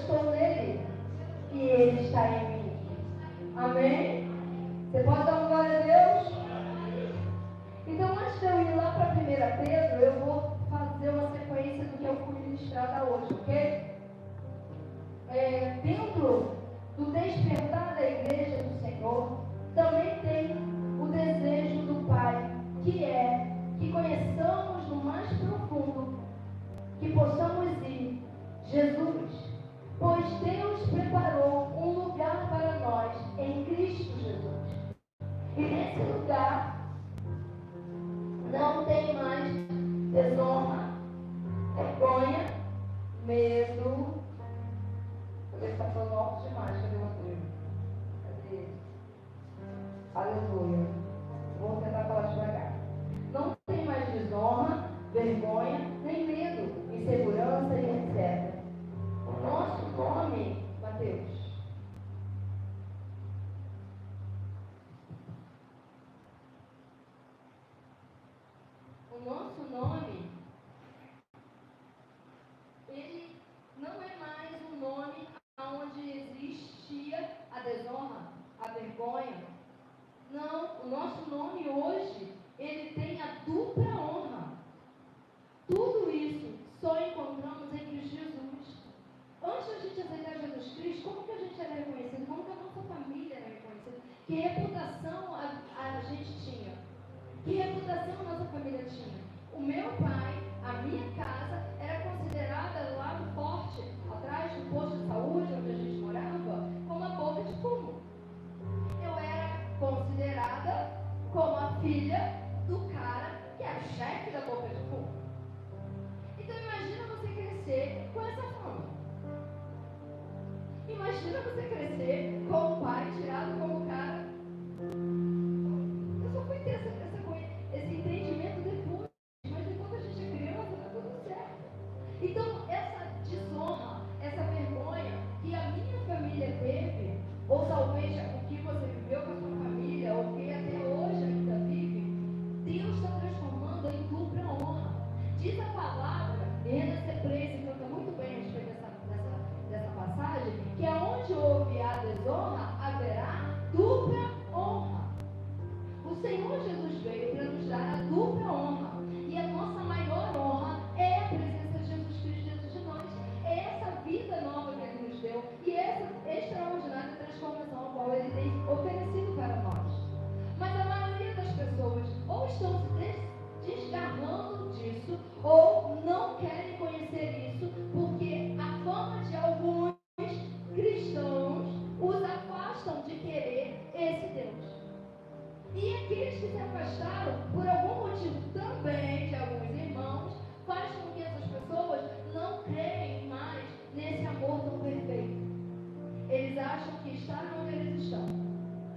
estou nele e ele está em mim. Amém? Você pode dar uma glória a Deus? Então, antes de eu ir lá para 1 Pedro, eu vou fazer uma sequência do que eu fui ministrada hoje, ok? Dentro do despertar da igreja do Senhor, também tem o desejo do Pai, que é que conheçamos no mais profundo, que possamos ir Jesus, pois Deus preparou um lugar para nós em Cristo Jesus. E nesse lugar não tem mais desonra, vergonha, medo. Ele está falando alto demais, cadê o outro? Cadê ele? Aleluia. Vou tentar falar devagar. Não tem mais desonra, vergonha, nem medo, insegurança e etc. O nosso nome, Mateus. O nosso nome, ele não é mais um nome onde existia a desonra, a vergonha. Não, o nosso nome hoje, ele tem a dupla honra. Tudo isso só encontramos em Cristo Jesus. Antes da gente aceitar Jesus Cristo, como que a gente era reconhecido? Como que a nossa família era reconhecida? Que reputação a gente tinha? Que reputação a nossa família tinha? O meu pai, a minha casa, era considerada lá no forte, atrás do posto de saúde, onde a gente morava, como a boca de fumo. Eu era considerada como a filha do cara que era o chefe da boca de fumo. Então imagina você crescer com essa fama. Imagina você crescer com o pai tirado como cara. Eu só fui ter esse entendimento depois. Mas enquanto a gente é criança, está tudo certo. Então essa desonra, essa vergonha que a minha família teve, ou talvez o que você viveu com a sua família, ou que até hoje ainda vive, Deus está transformando em dupla honra. Diz a palavra, e Renascer Praise canta muito bem a respeito dessa passagem, que aonde houve a desonra, haverá dupla honra. O Senhor Jesus veio para nos dar a dupla honra. E a nossa maior honra é a presença de Jesus Cristo dentro de nós. É essa vida nova que Ele nos deu e essa extraordinária transformação a qual Ele tem oferecido para nós. Mas a maioria das pessoas ou estão se desgarrando disso ou não querem conhecer isso porque a fama de alguns cristãos os afastam de querer esse Deus. E aqueles que se afastaram, por algum motivo também de alguns irmãos, faz com que essas pessoas não creem mais nesse amor tão perfeito. Eles acham que estar onde eles estão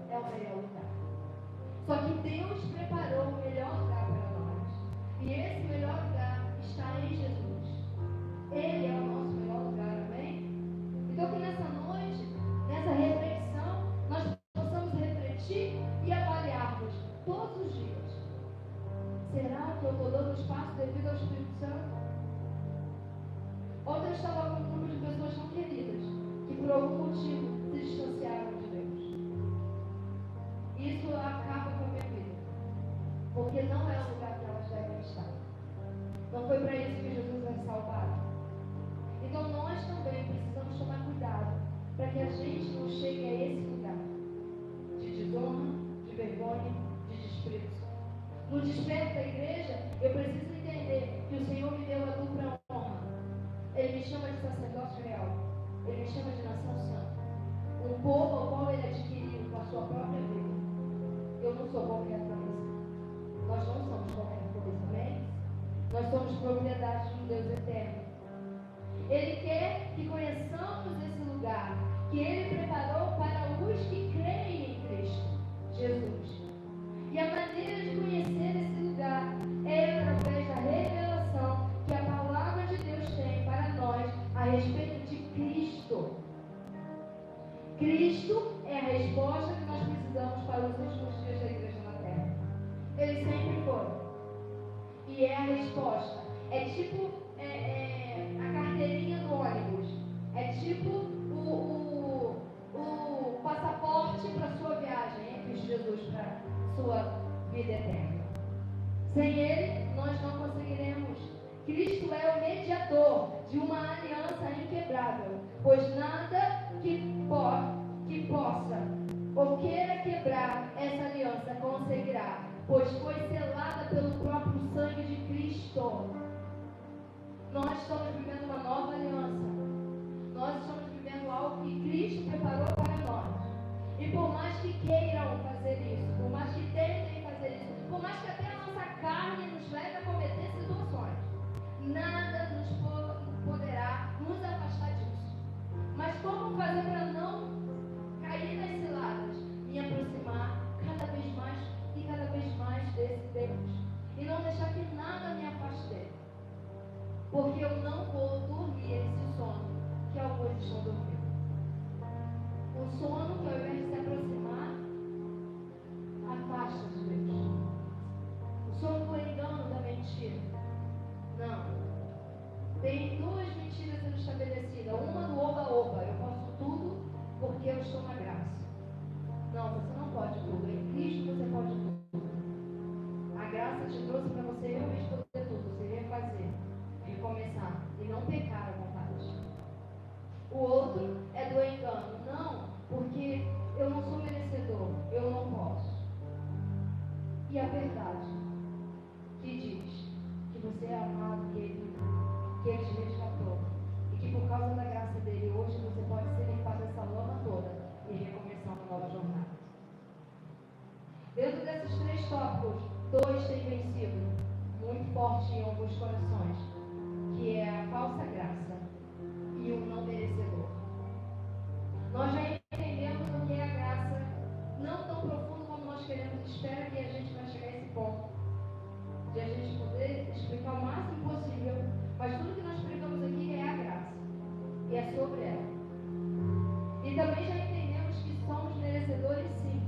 é o melhor lugar. Só que Deus preparou o melhor lugar para nós. E esse melhor lugar está em Jesus. Ele é o nosso melhor lugar, amém? Então que nessa noite, nessa reflexão, nós possamos refletir e avaliarmos todos os dias. Será que eu estou dando espaço devido ao Espírito Santo? Ontem eu estava com um grupo de pessoas tão queridas que por algum motivo se distanciaram de Deus. Isso acaba com a minha vida, porque não é o lugar que elas devem estar. Não foi para isso que Jesus vai salvar. Então nós também precisamos tomar cuidado para que a gente não chegue a esse lugar de desonra, de vergonha, de desprezo. No desperto da igreja, eu preciso entender que o Senhor me deu a dupla honra. Ele me chama de sacerdócio real. Ele me chama de nação santa. Um povo ao qual Ele adquiriu com a sua própria vida. Eu não sou qualquer coisa. Nós não somos qualquer coisa, amém? Nós somos propriedade de um Deus eterno. Ele quer que conheçamos esse lugar que Ele preparou para os que creem em Cristo Jesus. E a maneira de conhecer esse lugar é através da revelação que a palavra de Deus tem para nós a respeito de Cristo. Cristo é a resposta que nós precisamos para os últimos dias da igreja na terra. Ele sempre foi. E é a resposta. É tipo a carteirinha do ônibus. É tipo Sem Ele, nós não conseguiremos. Cristo é o mediador de uma aliança inquebrável, pois nada que possa ou queira quebrar essa aliança conseguirá, pois foi selada pelo próprio sangue de Cristo. Nós estamos vivendo uma nova aliança. Nós estamos vivendo algo que Cristo preparou para nós. E por mais que queiram fazer isso, por mais que tentem fazer isso, por mais que até a nossa carne nos leve a cometer situações, nada nos poderá nos afastar disso. Mas como fazer para não cair nas ciladas? Me aproximar cada vez mais e cada vez mais desse Deus. E não deixar que nada me afaste dele. Porque eu não vou dormir esse sono que alguns estão dormindo. Um sono que ao invés de se aproximar, afasta de Deus. O sono do engano, da mentira. Não. Tem duas mentiras sendo estabelecidas. Uma do oba-oba. Eu posso tudo porque eu estou na graça. Não, você não pode tudo. Em Cristo você pode tudo. A graça te trouxe para você realmente poder tudo. Você refazer, recomeçar e não pecar à vontade. O outro é do engano. Não, porque eu não sou merecedor. Eu não posso. E a verdade que diz que você é amado, que Ele te resgatou. E que por causa da graça dele, hoje você pode ser limpado dessa lama toda e recomeçar uma nova jornada. Dentro desses três tópicos, dois têm vencido muito forte em alguns corações, que é a falsa graça e o não merecedor. Nós já entendemos o que é a graça, não tão profundo como nós queremos. Espero que a gente vai chegar a esse ponto de a gente poder explicar o máximo possível, mas tudo que nós pregamos aqui é a graça e é sobre ela. E também já entendemos que somos merecedores, sim.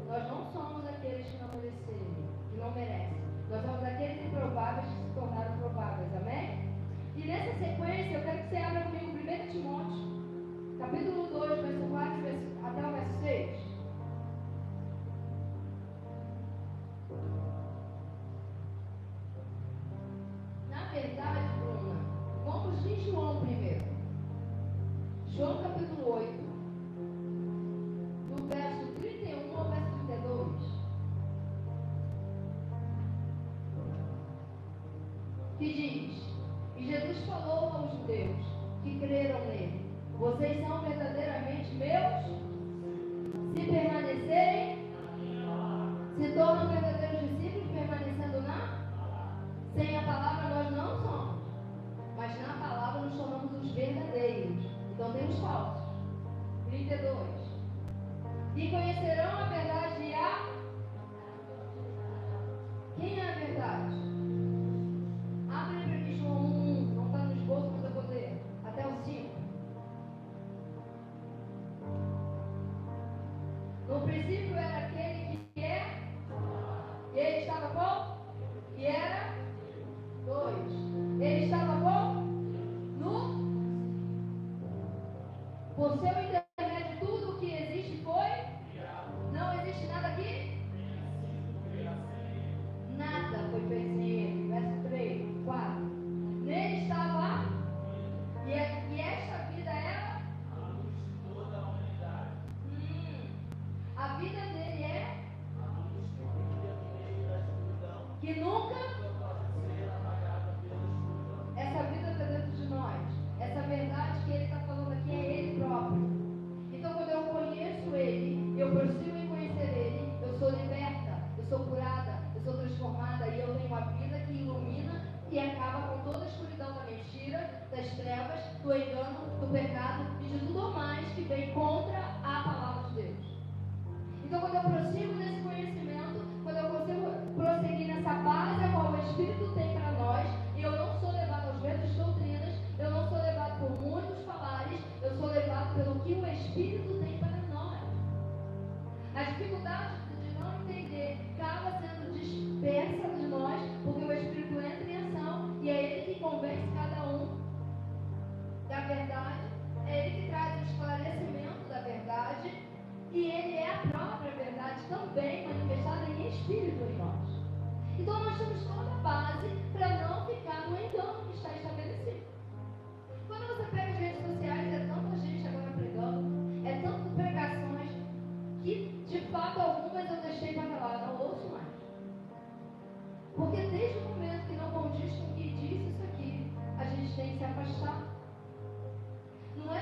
Nós não somos aqueles que não merecem. Nós somos aqueles improváveis que se tornaram prováveis. Amém? E nessa sequência, eu quero que você abra comigo 1 Timóteo, capítulo 2, verso 4 até o verso 6. Na verdade, Bruna, vamos de João primeiro. João capítulo 8, do verso 31 ao verso 32. Que diz: E Jesus falou aos judeus que creram nele: Vocês são verdadeiramente meus se permanecerem, se tornam verdadeiros discípulos permanecendo sem a palavra nós não somos, mas na palavra nos tornamos os verdadeiros. Então tem os falsos. 32. E conhecerão a verdade e quem é a verdade? Abre para mim João 1, não está no esboço, mas eu vou ler até o 5. No princípio era aquele que é, e ele estava com, e era 2. Ele estava com, por seu intermédio tudo o que existe foi, não existe nada aqui, nada foi feito sem ele. Verso 3, 4. Nele estava e esta vida era a luz de toda a humanidade. A vida dele é a luz que brilha no meio da escuridão, que nunca pode ser apagada pela escuridão. Essa vida está dentro de nós. Essa verdade que ele está falando aqui é ele próprio. Então quando eu conheço ele, eu prossigo em conhecer ele, eu sou liberta, eu sou curada, eu sou transformada e eu tenho uma vida que ilumina e acaba com toda a escuridão da mentira, das trevas, do engano, do pecado e de tudo mais que vem contra a palavra de Deus. Então quando eu prossigo nesse conhecimento, quando eu consigo prosseguir nessa base a qual o Espírito tem para nós, e eu não sou levado aos ventos de doutrinas, eu não sou levado por muitos falares, eu sou levado pelo que o Espírito tem para nós. A dificuldade de não entender acaba sendo dispersa de nós, porque o Espírito entra em ação e é ele que convence cada um da verdade, é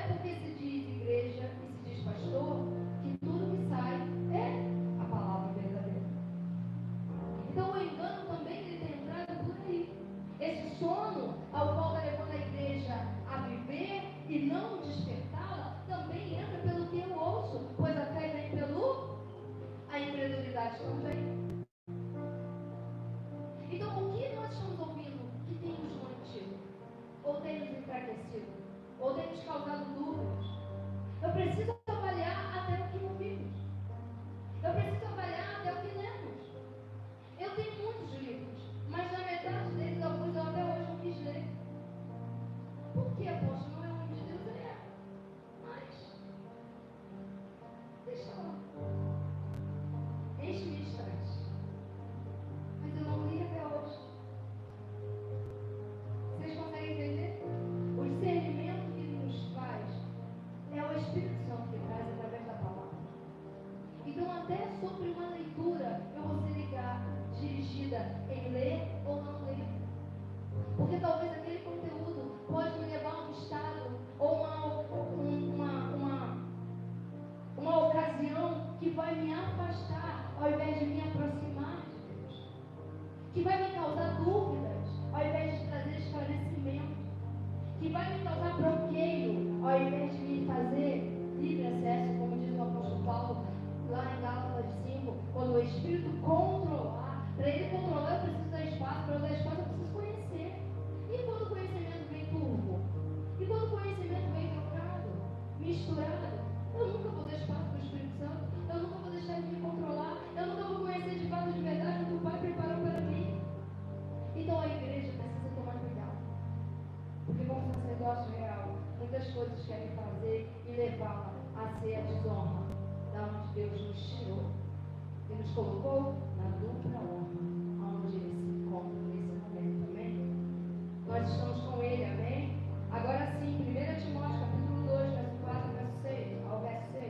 porque se diz igreja e se diz pastor que tudo que sai é a palavra verdadeira. Então o engano também ele tem entrado por aí. Esse sono ao qual está levando a igreja a viver e não despertá-la, também entra pelo que eu ouço, pois a fé vem a incredulidade também. Então o que nós estamos ouvindo que tem nos mantido? Ou tem nos enfraquecido? Ou tem nos causado dúvidas? Eu preciso avaliar até o que ouvimos. Eu preciso avaliar até o que lemos. Eu tenho muitos livros, mas na metade deles, alguns eu até hoje não quis ler. Por que, apóstolo? Não é o nome de Deus? Ele é. Mas, deixa lá. Enche minha estante. Mas eu não li até hoje. Vocês conseguem entender? O discernimento que ele nos faz é o Espírito Santo que traz através da palavra. Então, até sobre uma leitura, eu vou ser dirigida em ler ou não ler. Porque talvez aquele conteúdo pode me levar a um estado ou uma ocasião que vai me afastar ao invés de me aproximar de Deus. Que vai me causar dúvidas ao invés de trazer esclarecimento. Que vai me causar bloqueio ao invés de me fazer livre acesso, como diz o apóstolo Paulo lá em Gálatas 5, quando o Espírito controlar. Para ele controlar eu preciso dar espaço, para eu dar espaço eu preciso conhecer. E quando o conhecimento vem turvo? E quando o conhecimento vem trocado, misturado? Eu nunca vou dar espaço para o Espírito Santo, eu nunca vou deixar ele me controlar, eu nunca vou conhecer de fato de verdade o que o Pai preparou para mim. Então a igreja precisa tomar cuidado. Porque como sacerdócio real, muitas coisas querem fazer e levá-la a ser a desonra da onde Deus nos tirou e nos colocou na dupla honra, onde Ele se encontra nesse momento, amém? Nós estamos com Ele, amém? Agora sim, 1 Timóteo capítulo 2, verso 4, verso 6, ao verso 6.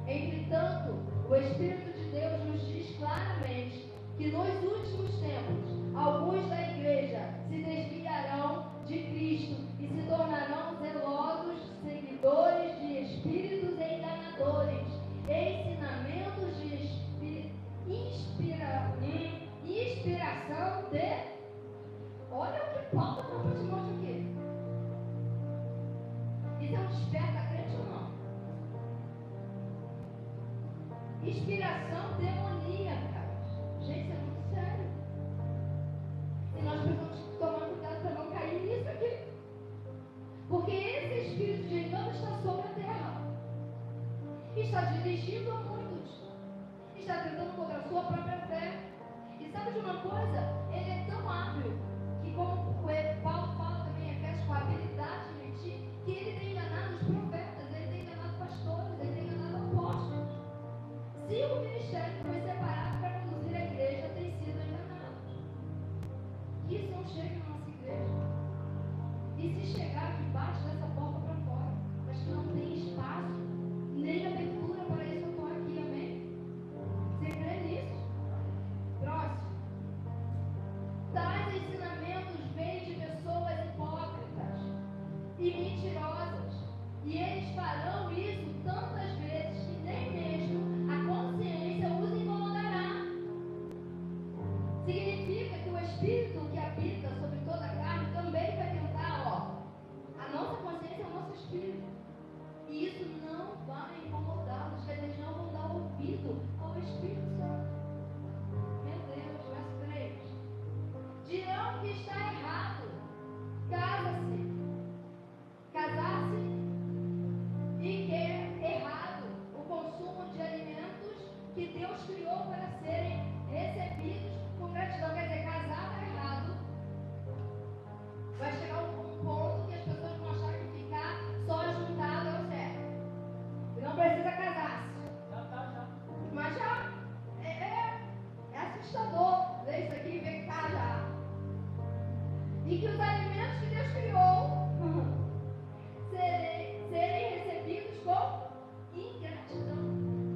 Entretanto, o Espírito de Deus nos diz claramente que nos últimos tempos, alguns da igreja se desviarão de Cristo e se tornarão zelosos seguidores de espíritos enganadores, ensinamentos de inspiração de... Olha o que Paulo está falando para Timóteo aqui. Isso é um desperta crente ou não? Inspiração demoníaca. Gente, isso é muito sério. E nós precisamos tomar cuidado para não cair nisso aqui. Porque esse espírito de engano está sobre a terra. Está dirigindo a muitos. Está tentando contra a sua própria fé. E sabe de uma coisa? Ele é tão hábil que, como Paulo fala também em Efésios, com a habilidade de mentir, que ele tem enganado os profetas, ele tem enganado pastores, ele tem enganado apóstolos. Se o ministério foi separado para conduzir a igreja, tem sido enganado. Que isso não chega na nossa igreja. E se chegar aqui, bate dessa porta para fora. Mas que não tem espaço, nem abertura para isso atuar aqui, amém? Você crê nisso? Próximo. Tais ensinamentos vêm de pessoas hipócritas e mentirosas. E eles farão isso tantas vezes que nem mesmo a consciência os incomodará. Significa que o Espírito que habita sobre toda a carne também vai tentar, a nossa consciência é o nosso Espírito. E isso não vai incomodá-los, quer dizer, eles não vão dar ouvido ao Espírito Santo. Meu Deus, verso 3. Dirão que está errado. Casar-se e que é errado o consumo de alimentos que Deus criou para serem recebidos com gratidão. Quer dizer, casar está errado. Vai chegar um ponto que as pessoas vão achar que ficar só juntado é o certo. E não precisa casar-se. Já. Mas já é assustador ver isso aqui e ver que tá já. E que os alimentos que Deus criou serem recebidos com ingratidão.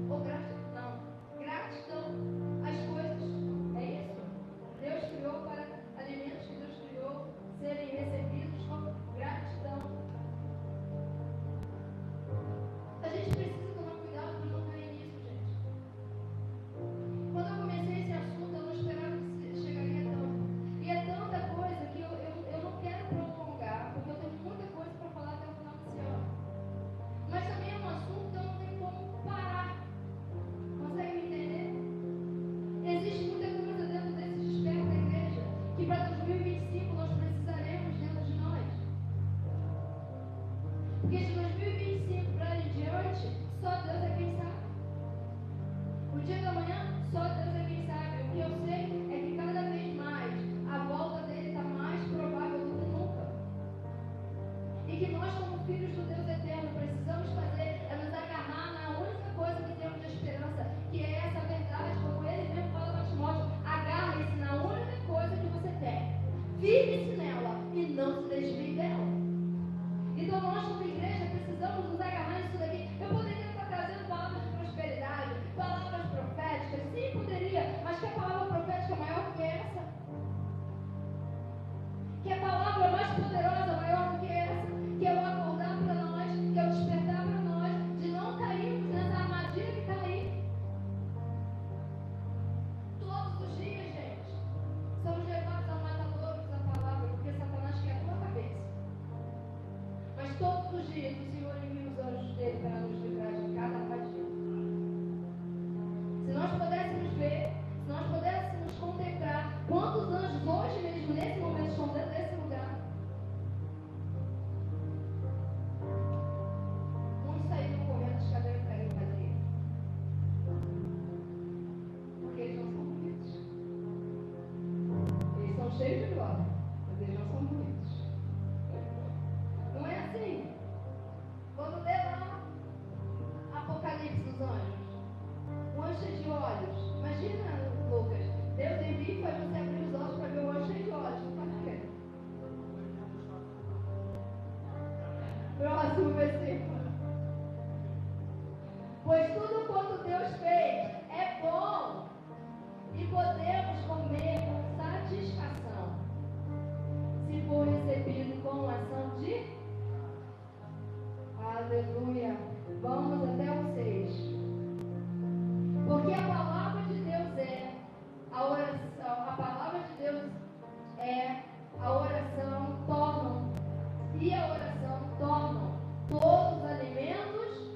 Ou gratidão. Gratidão às coisas. É isso? Deus criou para alimentos que 2025 nós precisaremos dentro de nós. Porque de 2025 para em diante, só Deus é quem sabe. O dia da manhã, só Deus é quem sabe. O que eu sei é que cada vez mais a volta dele está mais provável do que nunca. E que nós, como filhos do Deus eterno, precisamos fazer é nos agarrar na única coisa que temos de esperança, que é essa verdade, como ele mesmo fala para Timóteo: agarre-se na única coisa que você tem, firme-se nela e não se desvie dela. Então nós, como igreja, precisamos nos agarrar nisso daqui. Eu poderia estar trazendo palavras de prosperidade, palavras proféticas, sim, poderia, mas que a palavra profética é maior do que essa? Que a palavra mais poderosa, maior do que essa? Que é o acordar para nós, que é o despertar para nós, de não cairmos nessa armadilha que está aí. Todos os dias, gente, somos levados ao matadouro da palavra, porque Satanás quer a tua cabeça. Mas todos os dias o Senhor envia os anjos dele para nos livrar de cada armadilha. Se nós pudéssemos ver, se nós pudéssemos contemplar quantos anjos hoje mesmo, nesse momento, estão dentro desse lugar. Muitos saíram correndo, as cadeiras caíram vazias. Porque eles não são bonitos. Eles são cheios de glória, mas eles não são bonitos. Não é assim? Quando lê lá Apocalipse dos anjos, um anjo cheio de olhos. Imagina, Lucas, Deus envia e faz você abrir os olhos para ver o anjo cheio de olhos. Não faz o quê? Próximo versículo. Pois tudo quanto Deus fez é bom e podemos comer com satisfação, se for recebido com ação de aleluia. Vamos até o 6. Porque a palavra de Deus é a oração, a palavra de Deus é a oração tornam, e a oração tornam todos os alimentos.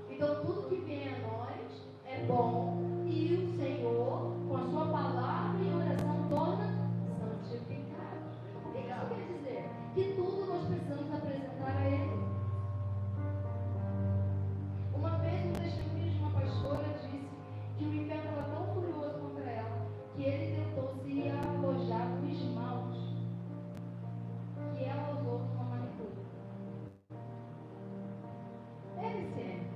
Então tudo que vem a nós é bom, e o Senhor, com a sua palavra e oração, torna santificado. O que isso quer dizer? Que tudo nós precisamos apresentar a Ele. Uma vez um testemunho de uma pastora disse que o inferno estava tão furioso contra ela que ele tentou se alojar no esmalte que ela usou numa manicure. LCM.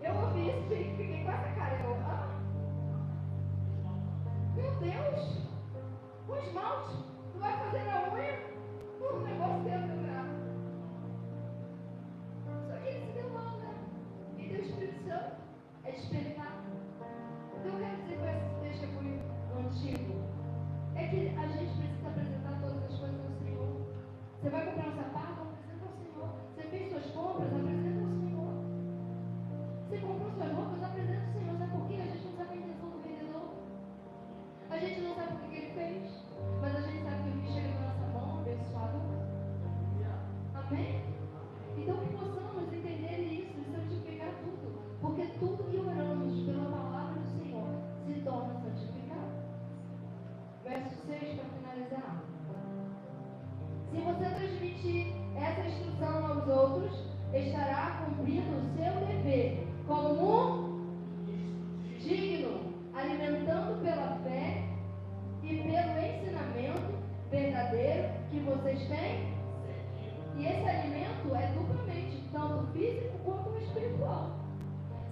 Eu ouvi isso e fiquei com essa cara. Meu Deus! O esmalte? Tu vai fazer na unha? Um negócio dentro da. Só que ele se deu mal, né? E deu Espírito Santo. É despertar. Então eu quero dizer com esse testemunho antigo é que a gente precisa apresentar todas as coisas ao Senhor. Você vai comprar um sapato? Apresenta ao Senhor. Você fez suas compras? Apresenta ao Senhor. Você comprou suas roupas? Apresenta ao Senhor. Sabe por quê? A gente não sabe a intenção do vendedor. A gente não sabe o que ele fez, mas a gente sabe que o que chega na nossa mão abençoado. Amém? Então que possamos entender isso e santificar tudo, porque tudo que oramos pela palavra do Senhor se torna santificado. Verso 6 para finalizar. Se você transmitir essa instrução aos outros, estará cumprindo o seu dever como digno, alimentando pela fé e pelo ensinamento verdadeiro que vocês têm. E esse alimento é duplamente, tanto físico quanto espiritual.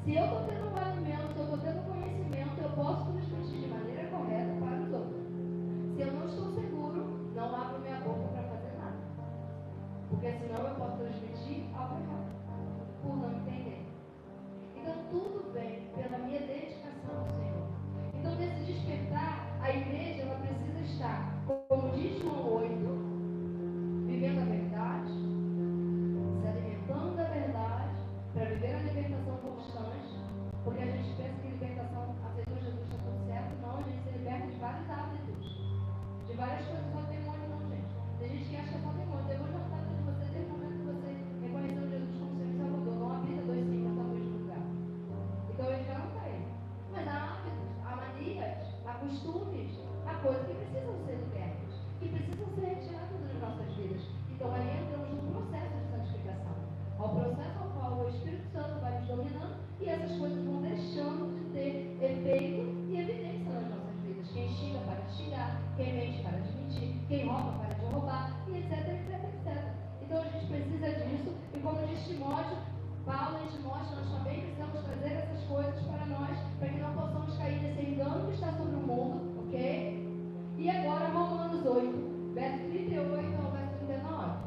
Se eu estou tendo um alimento, se eu estou tendo conhecimento, eu posso transmitir de maneira correta para os outros. Se eu não estou seguro, não abro minha boca para fazer nada. Porque senão eu posso transmitir algo errado, por não entender. Então tudo vem pela minha dedicação ao Senhor. Então nesse despertar, a igreja ela precisa estar, como diz João 8, vivendo a verdade, se alimentando da verdade, para viver a libertação constante, porque a gente pensa que libertação, a Jesus está tudo certo, não, a gente se liberta de Quem rouba, para de roubar, e etc, etc, etc. Então a gente precisa disso, e como diz Timóteo, Paulo e Timóteo, nós também precisamos trazer essas coisas para nós, para que não possamos cair nesse engano que está sobre o mundo, ok? E agora Romanos 8, verso 38 ao verso 39.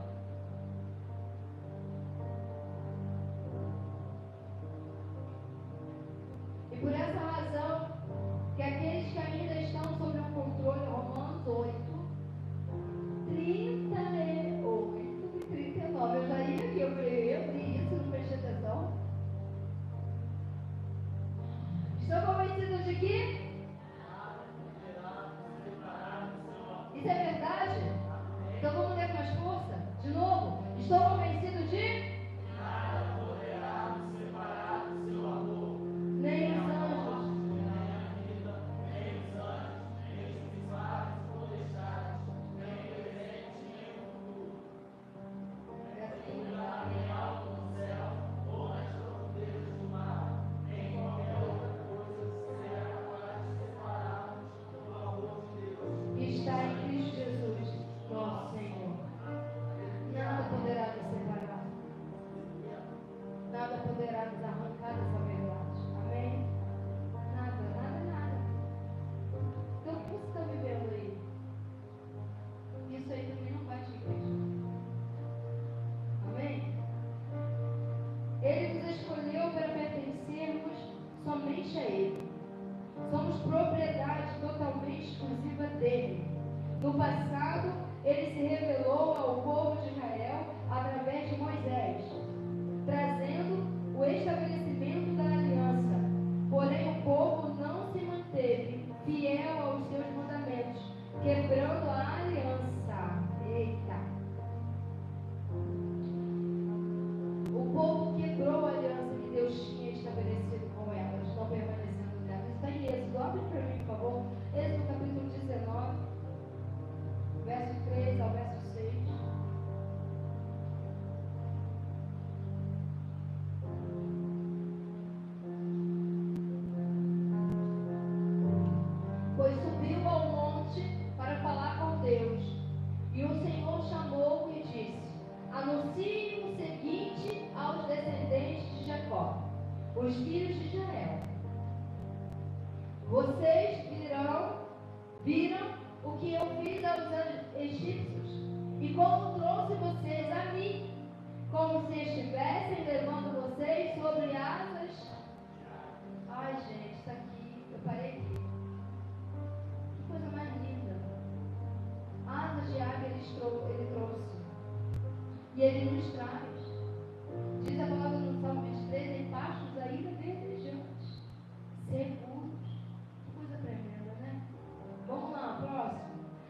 E por essa razão, que aqueles que ainda estão sob o controle, Romanos 8, 38 e 39. Eu já ia aqui, eu li isso, não prestei atenção. Estou convencido de que? Isso é verdade? Então vamos ler com mais força? De novo. Estou convencido de? Nada poderá nos separar do seu amor. Nem os anjos. Nem a vida, nem os anjos, nem os principados potestades, nem o presente, nem o futuro. Nem alto no céu, ou nas profundezas do mar, nem qualquer outra coisa será capaz de separar-nos do amor de Deus. Que está em Cristo Jesus, nosso Senhor. Nada poderá nos separar. Nada poderá nos arrancar dessa verdade. Amém? Nada, nada, nada. Então o que você está vivendo aí? Isso aí também não vai te impedir. Amém? Ele nos escolheu para pertencermos somente a Ele. Somos propriedade totalmente exclusiva dele. No passado, ele se revelou ao povo de Israel através de Moisés, trazendo o estabelecimento da aliança. Porém, o povo não se manteve fiel aos seus mandamentos, quebrando a aliança. Eita! O povo quebrou a aliança que Deus tinha estabelecido com elas, não permanecendo nela. Isso está em Êxodo. Abre para mim, por favor. Êxodo capítulo 19, verso 3 ao verso 6. Pois subiu ao monte para falar com Deus, e o Senhor chamou-o e disse: anuncie o seguinte aos descendentes de Jacó, os filhos de Israel. Vocês viram o que eu fiz aos egípcios, e como trouxe vocês a mim, como se estivessem levando vocês sobre asas. Ai, gente, isso aqui, eu parei aqui. Que coisa mais linda. Asas de águia ele trouxe. E ele nos traz. Diz a palavra no Salmo 23, em pastos ainda verdejantes, seguros. Que coisa tremenda, né? Vamos lá, próximo.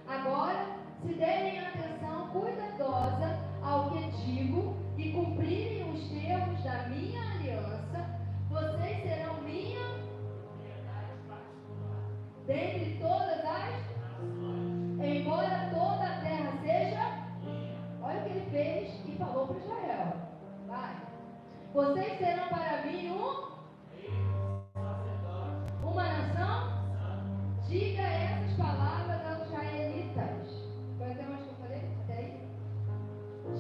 Agora, se derem atenção cuidadosa ao que digo e cumprirem os termos da minha aliança, vocês serão minha dentre todas as nações. Embora toda a terra seja, olha o que ele fez e falou para Israel. Vai. Vocês serão para mim uma nação? Diga essas palavras aos israelitas. Foi até onde que eu falei? Até aí?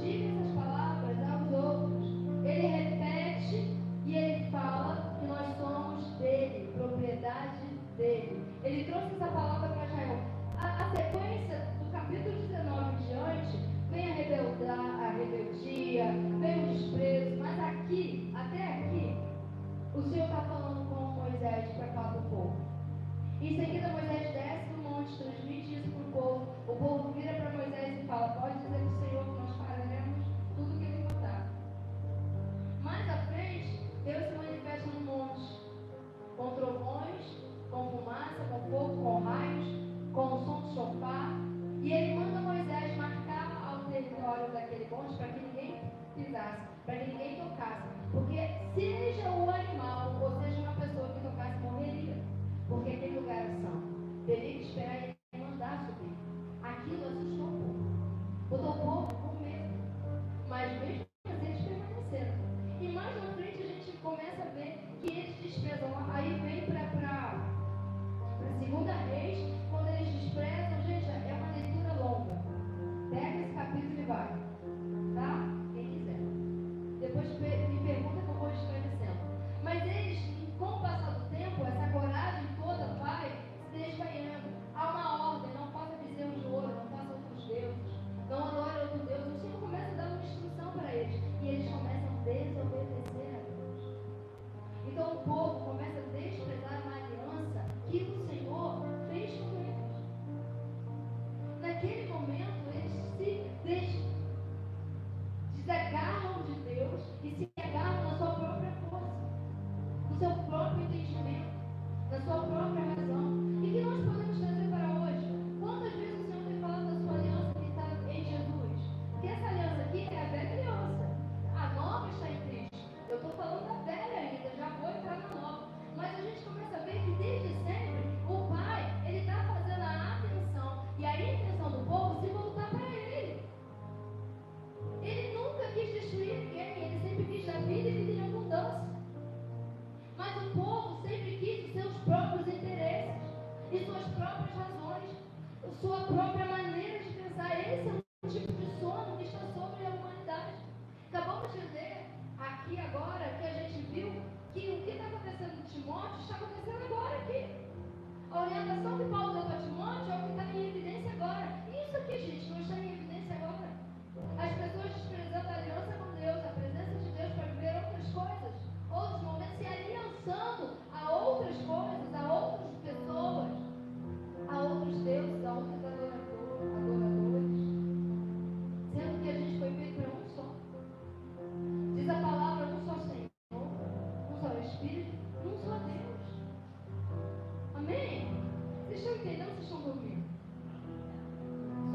Diga essas palavras aos outros. Ele repete e ele fala que nós somos dele, propriedade dele. Ele trouxe essa palavra para Israel. A sequência do capítulo 19 em diante vem a rebeldia, vem o desprezo, mas aqui, até aqui, o Senhor está falando com Moisés para falar para o povo. Em seguida, Moisés desce do monte, transmite isso para o povo. O povo vira para Moisés e fala: pode dizer para o Senhor que nós faremos tudo o que ele mandar. Mais à frente, Deus se manifesta no monte, com trovões, com fumaça, com fogo, com raios, com o som do chofar. E ele manda Moisés marcar ao território daquele monte para que ninguém pisasse, para que ninguém tocasse. Porque seja o animal, ou seja uma pessoa que tocasse, morreria. Porque aquele lugar era santo. Teria que esperar ele mandar subir. Aquilo assustou o povo. Botou o povo com medo. Mas mesmo assim eles permaneceram. E mais na frente a gente começa a ver que eles desprezam. Aí vem para a segunda Reis, quando eles desprezam, gente, é uma leitura longa.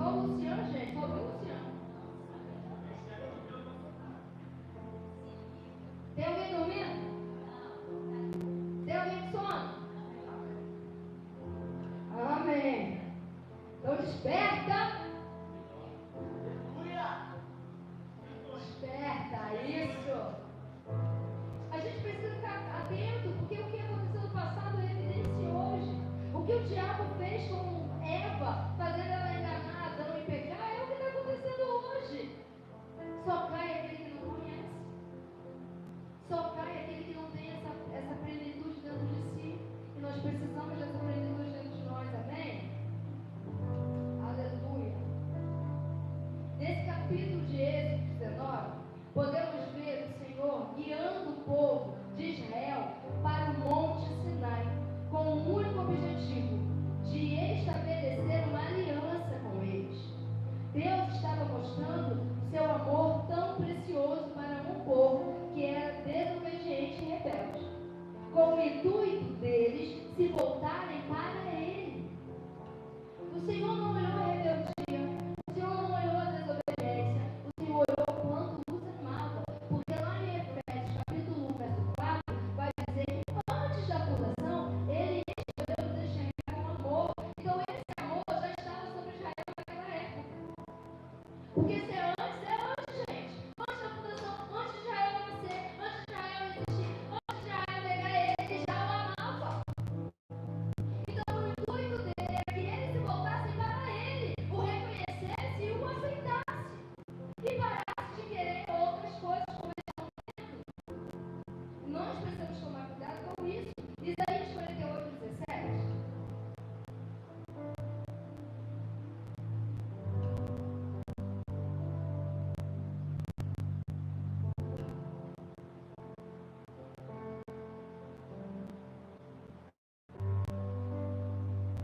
Só o Luciano, gente. Só o Luciano. Tem alguém dormindo? Tem alguém com sono? Amém. Então desperta. Desperta, isso. A gente precisa ficar atento, porque o que aconteceu no passado evidencia hoje. O que o diabo fez com Eva, fazendo ela enganar Adão e pecar, é o que está acontecendo hoje. Só cai aquele que não conhece. Só cai aquele que não tem essa plenitude dentro de si. E nós precisamos dessa plenitude dentro de nós, amém? Aleluia. Nesse capítulo de Êxodo 19, podemos ver o Senhor guiando o povo de Israel para o Monte Sinai, com o único objetivo de estabelecer uma aliança com eles. Deus estava mostrando o seu amor tão precioso para um povo que era desobediente e rebelde, com o intuito deles se voltarem para Ele. O Senhor não olhou a rebeldia, o Senhor não olhou a desobediência, o Senhor olhou o quanto os amava, porque lá em Efésios capítulo 1, verso 4, vai dizer que antes da acusação, Ele escolheu nos enxergar com amor. Então esse amor já estava sobre Israel naquela época. Porque se é antes, gente. Antes da fundação, antes de Israel nascer, antes de Israel existir, antes de Israel negar Ele já o amava. Então o intuito dele é que eles se voltassem para Ele, o reconhecesse e o aceitasse. E parasse de querer outras coisas como eles estão tendo. Nós precisamos tomar cuidado com isso. Isaías 48:17.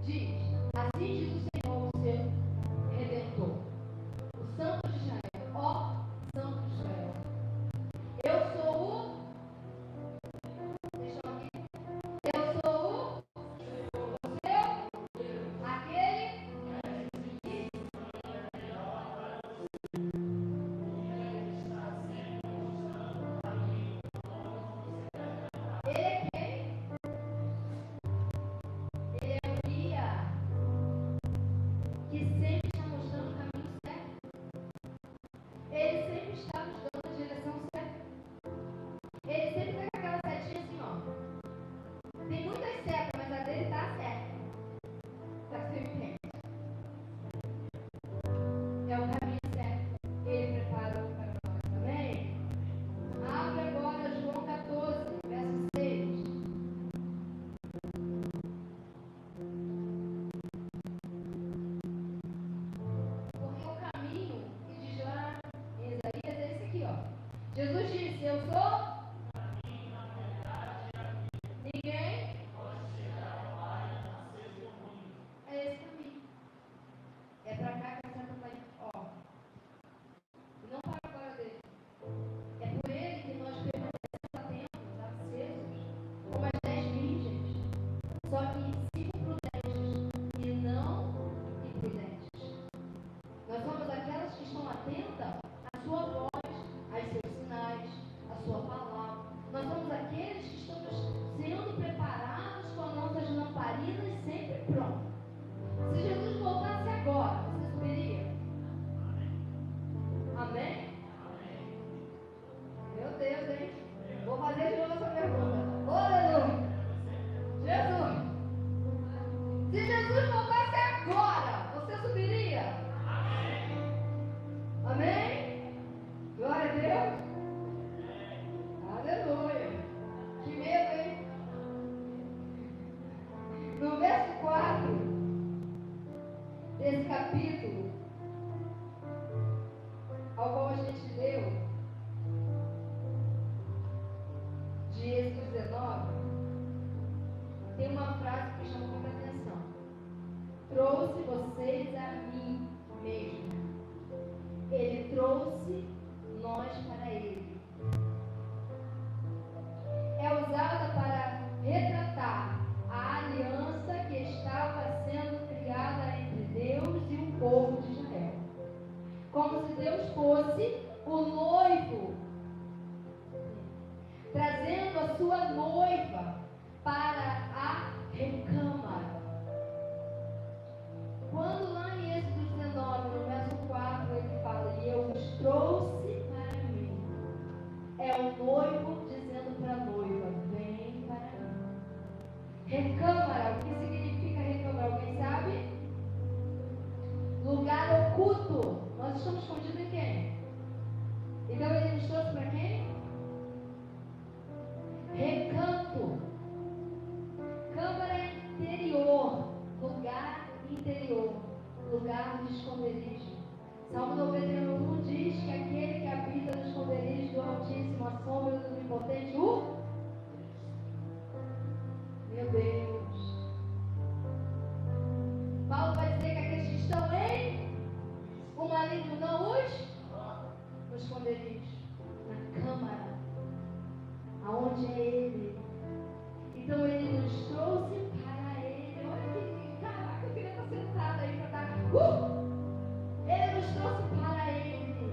Diz: assim diz o Senhor, o seu Redentor, o Santo de Israel, ó Santo de Israel. Eu sou o. Deixa eu aqui. Eu sou o seu, aquele que. Ele é quem? Ele é o guia que sempre está mostrando o caminho certo. Ele sempre está nos dando a direção certa. Ele sempre está com aquela setinha assim, ó. Tem muitas setas, mas a dele está certa. Tá sempre tem. É o caminho certo. Ele preparou para nós, amém? Abre agora João 14, verso 6. Porque o caminho que diz lá em Isaías é esse aqui, ó. Jesus disse: eu sou ninguém. É esse caminho. É pra cá que a seta vai, ó. E não para agora dele. É por ele que nós permanecemos atentos, acesos, como as 10 virgens. Só que 5 prudentes e não imprudentes. Nós somos aquelas que estão atentas à sua voz, aos seus sinais, à sua palavra. Nós somos aqueles que estamos sendo preparados com as nossas lamparinas sempre prontas. Se Jesus voltasse agora, você subiria? Amém? Meu Deus, hein? Vou fazer de novo essa pergunta. Aleluia! Jesus! Se Jesus voltasse agora, você subiria? Amém? Glória a Deus! Aleluia! Que medo, hein? No verso 4 desse capítulo, ao qual a gente leu, de Êxodo 19, tem uma frase que chama muita atenção. Trouxe vocês a mim mesmo. Ele trouxe nós para Ele. É usada para retratar a aliança que estava sendo criada entre Deus e o povo de Israel. como se Deus fosse o noivo, trazendo a sua noiva para a recâmara. Quando lá em Êxodo 19, no verso 4, ele fala, e eu os trouxe para mim. É o noivo dizendo para a noiva, vem para mim. Recâmara, o que significa recâmara? Alguém sabe? Lugar oculto. Nós estamos escondidos em quem? Então ele nos trouxe para quem? Recanto. Câmara interior. Lugar interior. Lugar de esconderijo. Salmo 91 diz que aquele que habita no esconderijo do Altíssimo, a sombra do Onipotente, meu Deus. Paulo vai dizer que aqueles que estão em o maligno não os no esconderijo, na câmara, aonde é ele. Então ele nos trouxe para ele. Olha que caraca, eu queria estar sentada aí para dar. Ele nos trouxe para ele.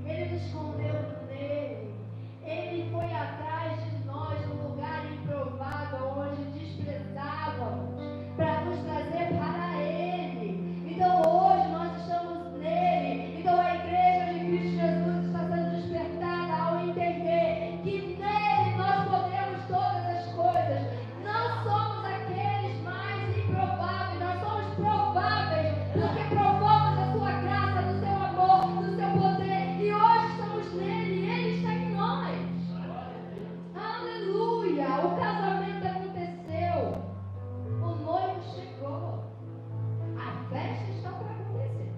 Ele nos escondeu nele. Ele foi atrás de nós num lugar improvável onde desprezávamos para nos trazer para ele. Então hoje nós estamos nele. Então a igreja de Cristo Jesus está sendo despertada ao entender que nele nós podemos todas as coisas. Não somos aqueles mais improváveis, nós somos prováveis, porque provamos a sua graça, do seu amor, do seu poder. E hoje estamos nele e ele está em nós. Aleluia! O casamento aconteceu. O noivo chegou. A festa está para acontecer.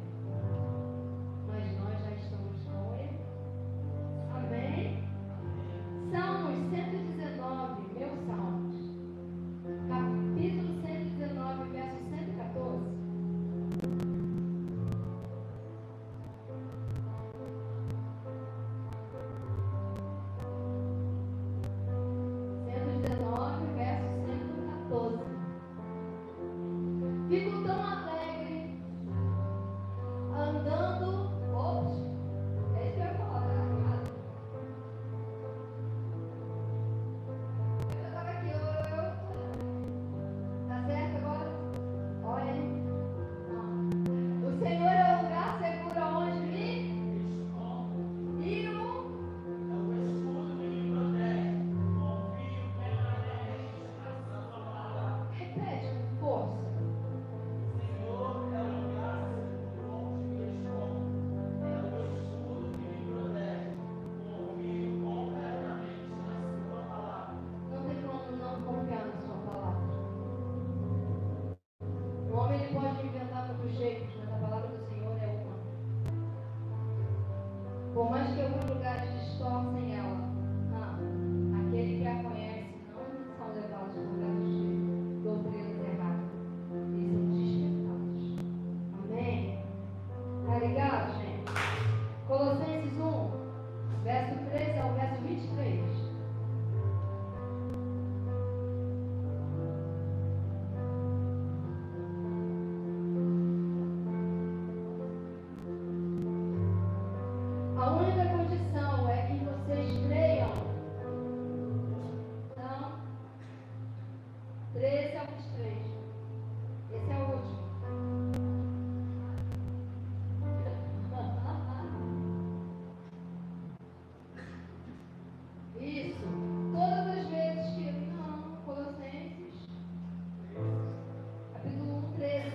Mas nós já estamos com ele. Amém? Salmos 119, meus salmos. Capítulo 119, verso 114. Fico tão alegre andando. Ops, é isso que eu ia falar, tá errado. Eu estava aqui, tá certo agora? Olha aí. Não. O Senhor é o lugar seguro aonde me e o repete com força. Não tem como não confiar na sua palavra. O homem ele pode inventar muitos jeitos, mas a palavra do Senhor é uma. Por mais que alguns lugares distorcem ela, não. Aquele que a conhece não são levados por causa de doutrinas erradas. Eles são despertados. Amém? Tá ligado, gente? Colossenses 1, verso 13 ao verso 23. A única condição é que vocês creiam. Então, 13 ao 23. Esse é o último. Isso. Todas as vezes que. Não, Colossenses. Capítulo 1, 13.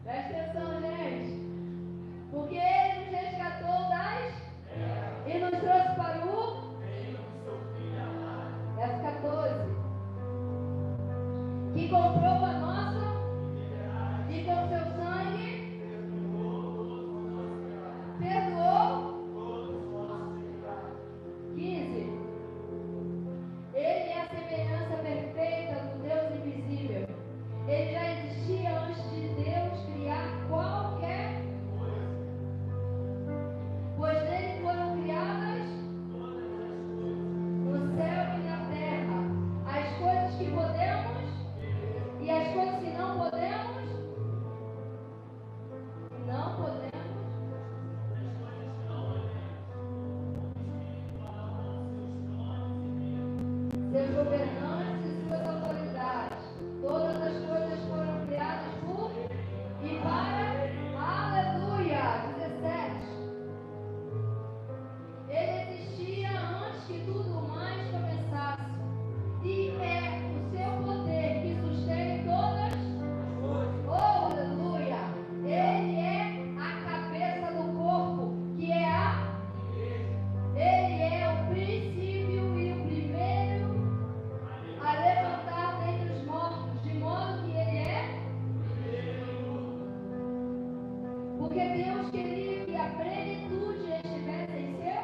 Presta atenção, gente. Porque ele nos resgatou das. E nos trouxe para o. Verso 14. Que comprou a nossa. E com seu sangue. Perdoou. 15. Ele é a semelhança perfeita do Deus invisível. Ele já existia antes de Deus criar qualquer coisa. Pois nele foram criadas no céu seus governantes e suas autoridades. Todas as coisas foram criadas por e para. Aleluia! 17. Ele existia antes que tudo mais começasse. E é o seu poder que sustém todas. Oh, aleluia! Ele é a cabeça do corpo, que é a. Ele é o princípio e o primeiro a levantar dentre os mortos, de modo que ele é. Porque Deus queria que a plenitude estivesse em seu.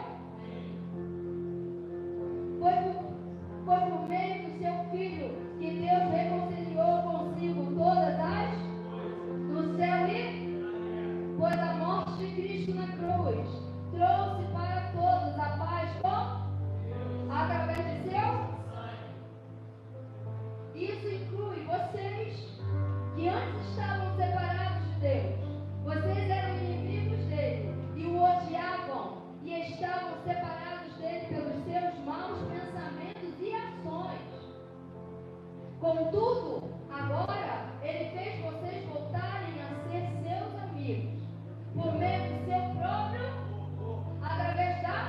Foi por meio do seu Filho que Deus reconciliou consigo todas as do céu e. Pois a morte de Cristo na cruz trouxe para todos a paz com. Através de seu. Isso inclui vocês que antes estavam separados de Deus. Vocês eram inimigos dele e o odiavam e estavam separados dele pelos seus maus pensamentos e ações. Contudo, agora ele fez vocês voltarem a ser seus amigos por meio do seu próprio, através da.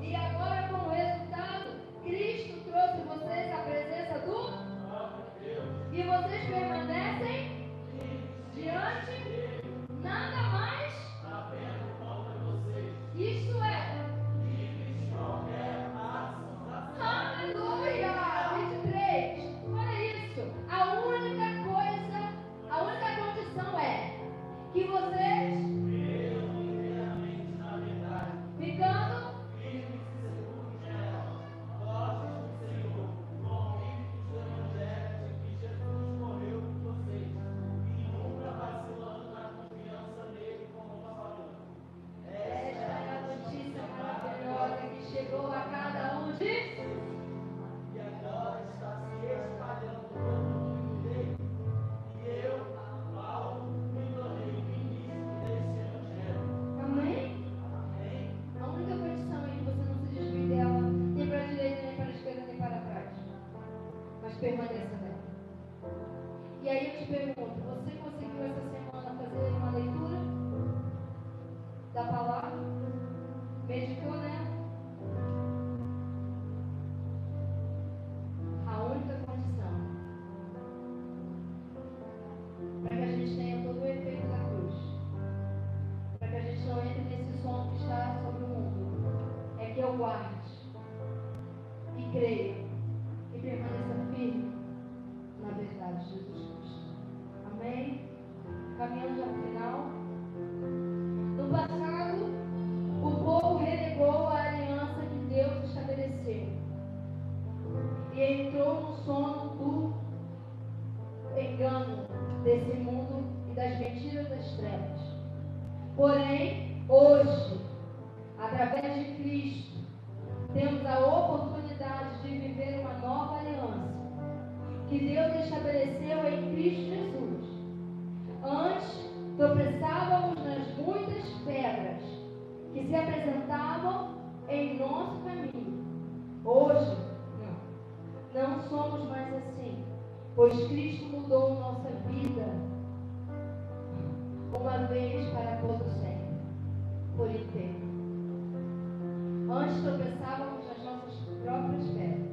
E agora, como resultado, Cristo trouxe vocês à presença do. E vocês permanecem diante. Nada mais. Isto é. Aleluia! 23. Olha isso. A única condição é que vocês ficando. Chegou a cada um de. E agora está se espalhando por todo o mundo dele. E eu, Paulo, me tornei ministro desse evangelho. Amém? Amém. A única condição é que você não se desvie dela, nem para a direita, nem para a esquerda, nem para trás. Mas permaneça nela. E aí eu te pergunto, você conseguiu essa semana fazer uma leitura da palavra? Meditou nela? A única condição para que a gente tenha todo o efeito da cruz, para que a gente não entre nesse som que está sobre o mundo, é que eu guarde e creia e permaneça firme na verdade de Jesus Cristo. Amém? Caminhando ao final. No passado, o povo renegou a aliança que Deus estabeleceu e entrou no sono do engano desse mundo e das mentiras das trevas. Porém, hoje, através de Cristo, temos a oportunidade de viver uma nova aliança que Deus estabeleceu em Cristo Jesus. Antes, tropeçávamos nas muitas pedras que se apresentavam em nosso caminho. Hoje, não somos mais assim, pois Cristo mudou nossa vida uma vez para todo sempre, por inteiro. Antes tropeçávamos nas nossas próprias pedras.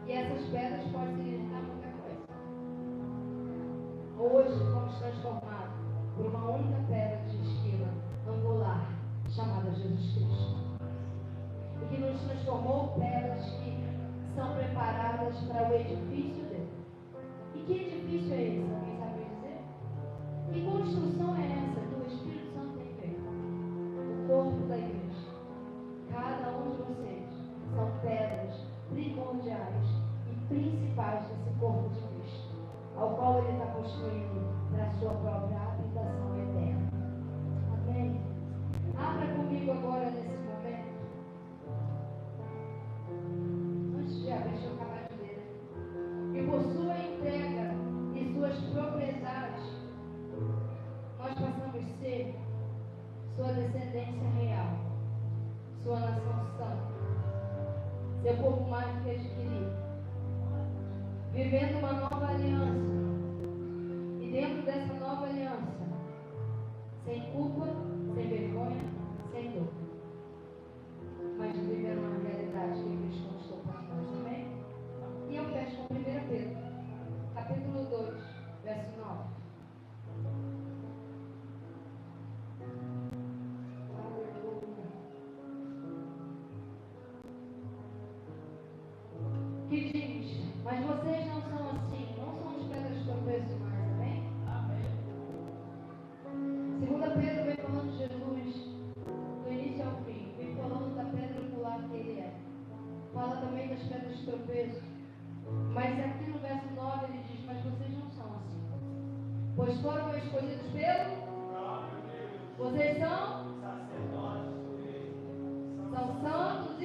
E essas pedras podem significar muita coisa. Hoje fomos transformados por uma única pedra de esquina angular, chamada Jesus Cristo. E que nos transformou pedras que são preparadas para o edifício dele. E que edifício é esse? Alguém sabe dizer? Que construção é essa que o Espírito Santo tem feito? O corpo da igreja. Cada um de vocês são pedras primordiais e principais desse corpo de Cristo, ao qual ele está construindo para a sua própria habitação eterna. Amém? Abra comigo agora nesse momento. Antes de abrir, deixa eu acabar de ler. E por sua entrega e suas propriedades, nós passamos a ser sua descendência real, sua nação santa, Seu povo mais do que adquirido. Vivendo uma nova aliança. E dentro dessa nova aliança, sem culpa, sem vergonha, sem dor. Mas vivendo uma realidade que Cristo conquistou para nós, amém? E eu fecho com 1 Pedro, capítulo 2, verso 9. Que diz, mas vocês não são assim, não são de pedras de tropeço mais, amém? Amém. 2 Pedro vem falando de Jesus do início ao fim, vem falando da pedra angular que ele é. Fala também das pedras de tropeço. Mas aqui no verso 9 ele diz, mas vocês não são assim. Pois foram escolhidos pelo... Vocês são? Sacerdotes do rei. São santos